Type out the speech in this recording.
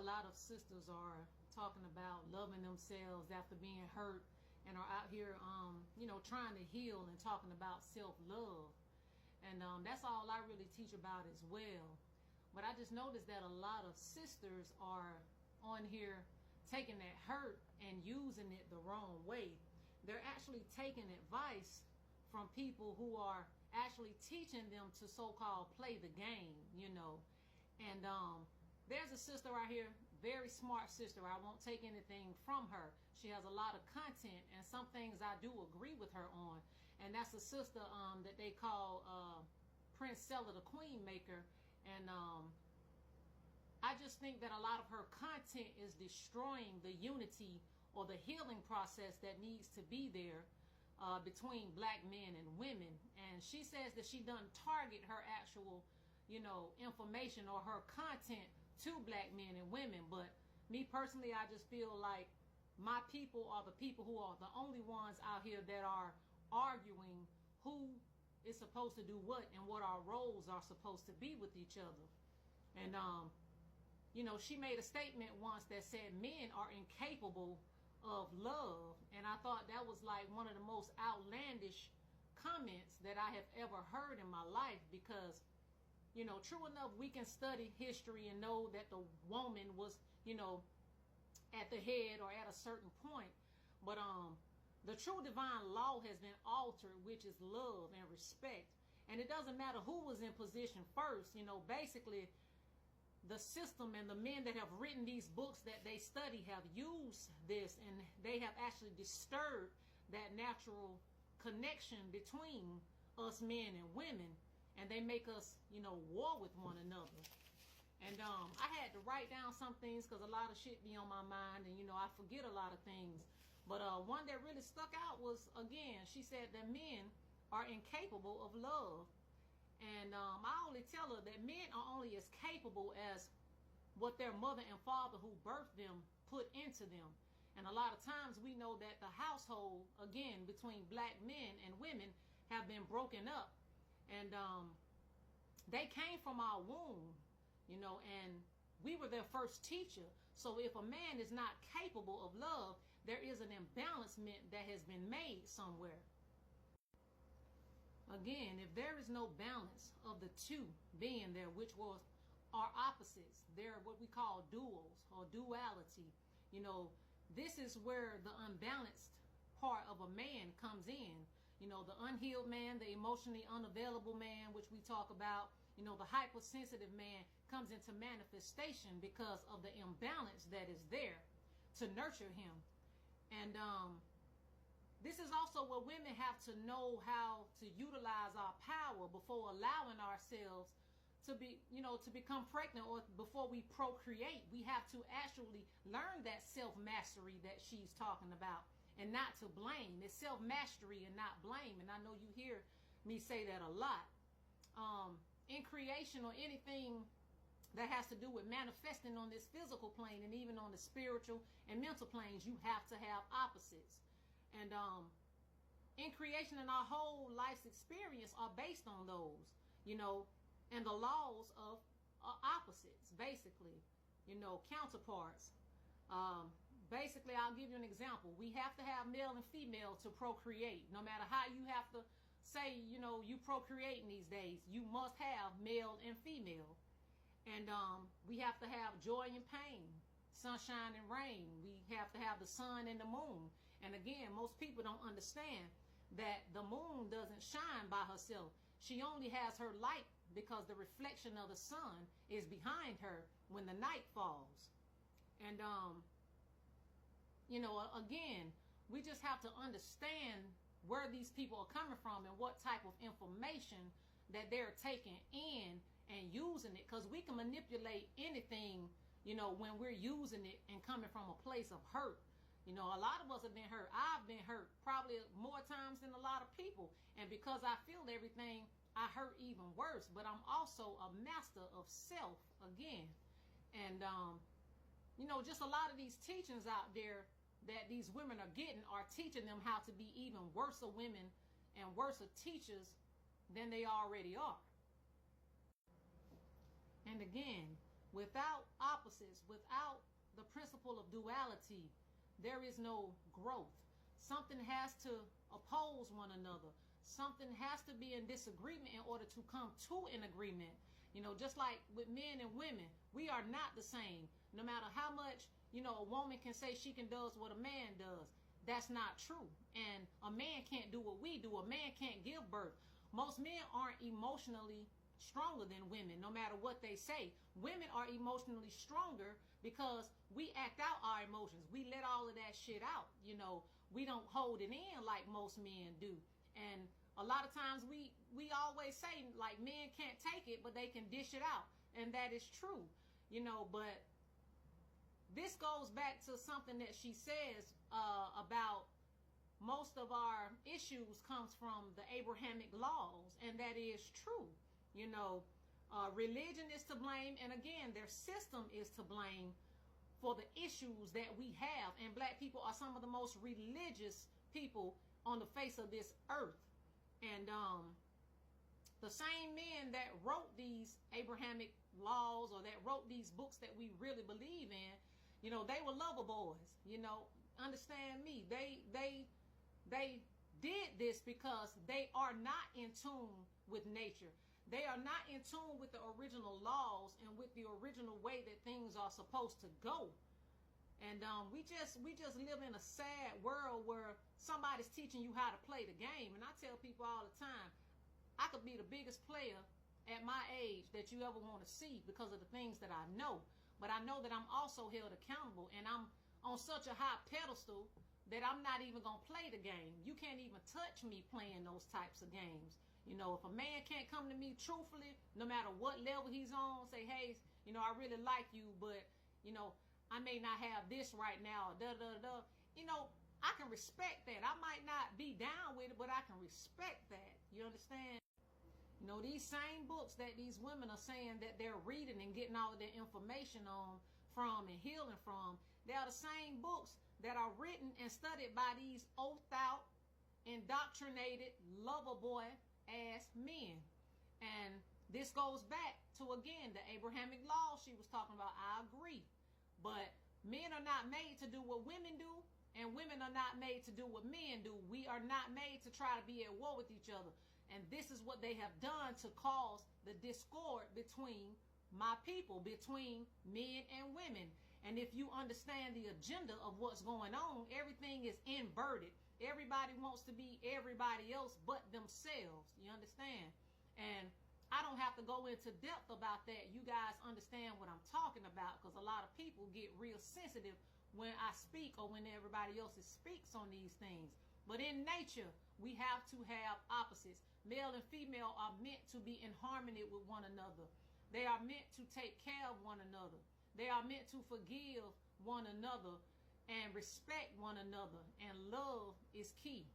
lot of sisters are talking about loving themselves after being hurt and are out here, trying to heal and talking about self-love. And that's all I really teach about as well. But I just noticed that a lot of sisters are on here taking that hurt and using it the wrong way. They're actually taking advice from people who are actually teaching them to so-called play the game, And there's a sister right here, very smart sister. I won't take anything from her. She has a lot of content, and some things I do agree with her on. And that's a sister that they call Prince Seller, the Queen Maker. And I just think that a lot of her content is destroying the unity or the healing process that needs to be there between black men and women. And she says that she doesn't target her actual, information or her content to black men and women. But me personally, I just feel like my people are the people who are the only ones out here that are arguing who is supposed to do what and what our roles are supposed to be with each other. And she made a statement once that said men are incapable of love, and I thought that was like one of the most outlandish comments that I have ever heard in my life, because true enough, we can study history and know that the woman was at the head or at a certain point, but the true divine law has been altered, which is love and respect. And it doesn't matter who was in position first. Basically the system and the men that have written these books that they study have used this, and they have actually disturbed that natural connection between us men and women, and they make us war with one another. And I had to write down some things because a lot of shit be on my mind, and I forget a lot of things. But one that really stuck out was, again, she said that men are incapable of love. And I only tell her that men are only as capable as what their mother and father who birthed them put into them. And a lot of times we know that the household, again, between black men and women, have been broken up. And they came from our womb, and we were their first teacher. So if a man is not capable of love, there is an imbalancement that has been made somewhere. Again, if there is no balance of the two being there, which was our opposites, they're what we call duals or duality. This is where the unbalanced part of a man comes in. The unhealed man, the emotionally unavailable man, which we talk about, the hypersensitive man comes into manifestation because of the imbalance that is there to nurture him. And this is also where women have to know how to utilize our power before allowing ourselves to be, to become pregnant, or before we procreate. We have to actually learn that self-mastery that she's talking about, and not to blame. It's self-mastery and not blame. And I know you hear me say that a lot. In creation or anything that has to do with manifesting on this physical plane, and even on the spiritual and mental planes, you have to have opposites. And in creation, and our whole life's experience are based on those, and the laws of opposites, basically, counterparts. Basically, I'll give you an example. We have to have male and female to procreate. No matter how you have to say, you procreating these days, you must have male and female. And we have to have joy and pain, sunshine and rain. We have to have the sun and the moon. And again, most people don't understand that the moon doesn't shine by herself. She only has her light because the reflection of the sun is behind her when the night falls. And again, we just have to understand where these people are coming from and what type of information that they're taking in and using it, because we can manipulate anything, when we're using it and coming from a place of hurt. A lot of us have been hurt. I've been hurt probably more times than a lot of people. And because I feel everything, I hurt even worse. But I'm also a master of self again. And, just a lot of these teachings out there that these women are getting are teaching them how to be even worse women and worse teachers than they already are. And again, Without opposites, without the principle of duality, there is no growth. Something has to oppose one another. Something has to be in disagreement in order to come to an agreement. You know, just like with men and women, we are not the same. No matter how much, you know, a woman can say she can does what a man does. That's not true. And a man can't do what we do. A man can't give birth. Most men aren't emotionally stronger than women, no matter what they say. Women are emotionally stronger because we act out our emotions. We let all of that shit out. You know, we don't hold it in like most men do. And a lot of times we always say, like, men can't take it, but they can dish it out. And that is true, you know. But this goes back to something that she says about most of our issues comes from the Abrahamic laws. And that is true. You know, religion is to blame. And again, their system is to blame for the issues that we have. And black people are some of the most religious people on the face of this earth. And the same men that wrote these Abrahamic laws, or that wrote these books that we really believe in, you know, they were lover boys. You know, understand me. They did this because they are not in tune with nature. They are not in tune with the original laws and with the original way that things are supposed to go. And we just live in a sad world where somebody's teaching you how to play the game. And I tell people all the time, I could be the biggest player at my age that you ever want to see because of the things that I know. But I know that I'm also held accountable, and I'm on such a high pedestal that I'm not even going to play the game. You can't even touch me playing those types of games. You know, if a man can't come to me truthfully, no matter what level he's on, say, hey, you know, I really like you, but, you know, I may not have this right now, you know, I can respect that. I might not be down with it, but I can respect that. You understand? You know, these same books that these women are saying that they're reading and getting all of their information on from and healing from, they are the same books that are written and studied by these oathed out, indoctrinated, lover boy ass men. And this goes back to, again, the Abrahamic law she was talking about. I agree. But men are not made to do what women do, and women are not made to do what men do. We are not made to try to be at war with each other. And this is what they have done to cause the discord between my people, between men and women. And if you understand the agenda of what's going on, everything is inverted. Everybody wants to be everybody else but themselves. You understand? And I don't have to go into depth about that. You guys understand what I'm talking about, because a lot of people get real sensitive when I speak or when everybody else speaks on these things. But in nature, we have to have opposites. Male and female are meant to be in harmony with one another. They are meant to take care of one another. They are meant to forgive one another and respect one another. And love is key.